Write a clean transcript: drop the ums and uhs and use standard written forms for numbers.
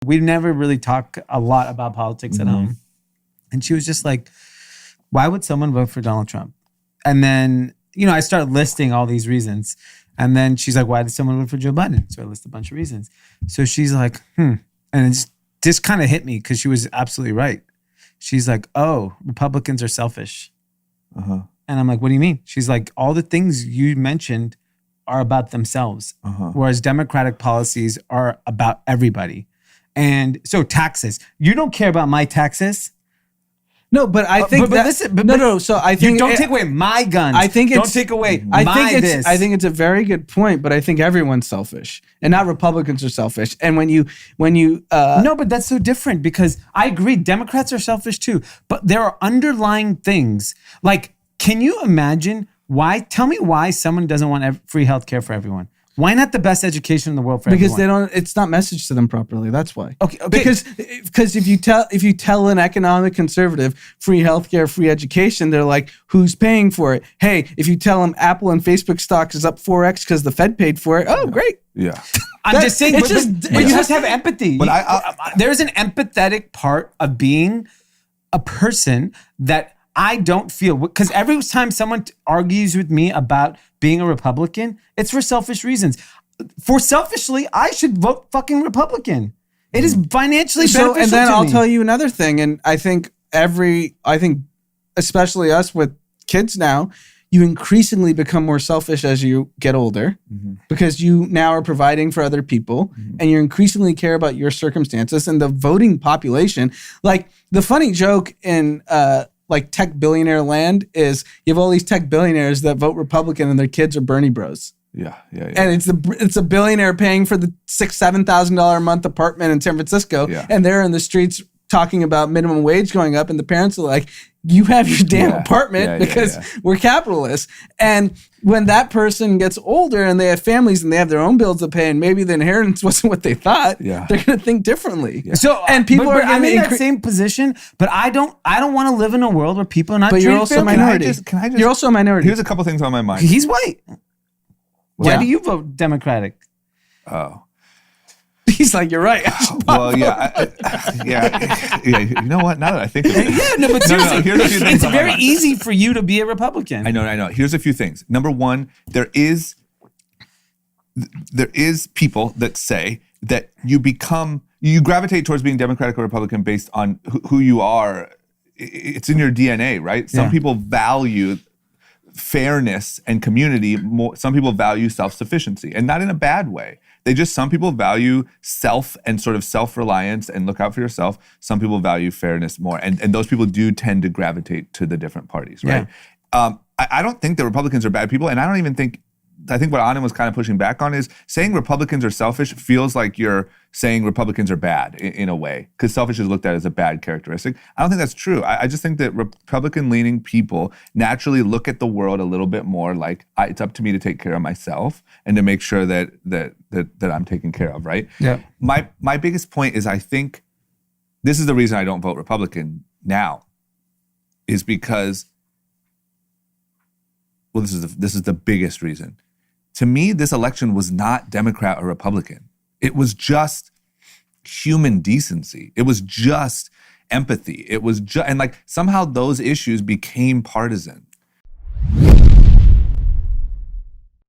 We never really talk a lot about politics at home. And she was just like, why would someone vote for Donald Trump? And then, I started listing all these reasons. And then she's like, why did someone vote for Joe Biden? So I list a bunch of reasons. So she's like, And it just kind of hit me because she was absolutely right. She's like, oh, Republicans are selfish. And I'm like, what do you mean? She's like, all the things you mentioned are about themselves, whereas Democratic policies are about everybody. And so taxes, you don't care about my taxes. No, but I think So I think don't take away my guns. I think don't take away I think it's a very good point, but I think everyone's selfish, and not Republicans are selfish. And when you no, but that's so different because I agree, Democrats are selfish too. But there are underlying things like, can you imagine why? Tell me why someone doesn't want free healthcare for everyone. Why not the best education in the world for everyone? Because it's not messaged to them properly. That's why. Okay. Because if you tell an economic conservative free healthcare, free education, they're like, who's paying for it? Hey, if you tell them Apple and Facebook stock is up 4x because the Fed paid for it, great. Yeah. I'm just saying, but you have to have empathy. But there's an empathetic part of being a person that I don't feel, because every time someone argues with me about being a Republican, it's for selfish reasons. Selfishly, I should vote fucking Republican. It is financially beneficial and then to I'll me. tell you another thing, and I think especially us with kids now, you increasingly become more selfish as you get older because you now are providing for other people and you increasingly care about your circumstances and the voting population. Like the funny joke in like tech billionaire land is you have all these tech billionaires that vote Republican and their kids are Bernie bros. Yeah. And it's a billionaire paying for the $6,000-$7,000 a month apartment in San Francisco, and they're in the streets talking about minimum wage going up, and the parents are like, you have your damn apartment because we're capitalists. And when that person gets older and they have families and they have their own bills to pay and maybe the inheritance wasn't what they thought, they're going to think differently. Yeah. So, and people are I'm in that same position, but I don't want to live in a world where people are not treated fairly. But you're also a minority. You're also a minority. Here's a couple things on my mind. He's white. Why do you vote Democratic? Oh. He's like, you're right. Well, yeah. You know what? Now that I think of it. But seriously, here's a few things. It's very easy for you to be a Republican. I know. Here's a few things. Number one, there is people that say that you gravitate towards being Democratic or Republican based on who you are. It's in your DNA, right? Some people value fairness and community more. Some people value self-sufficiency, and not in a bad way. Some people value self and sort of self-reliance and look out for yourself. Some people value fairness more. And those people do tend to gravitate to the different parties, right? Yeah. I don't think that Republicans are bad people. And I think what Anand was kind of pushing back on is saying Republicans are selfish feels like you're saying Republicans are bad in a way, because selfish is looked at as a bad characteristic. I don't think that's true. I just think that Republican-leaning people naturally look at the world a little bit more like it's up to me to take care of myself and to make sure that I'm taken care of, right? Yeah. My biggest point is I think this is the reason I don't vote Republican now, is because, well, this is the biggest reason. To me, this election was not Democrat or Republican. It was just human decency. It was just empathy. It was and like somehow those issues became partisan.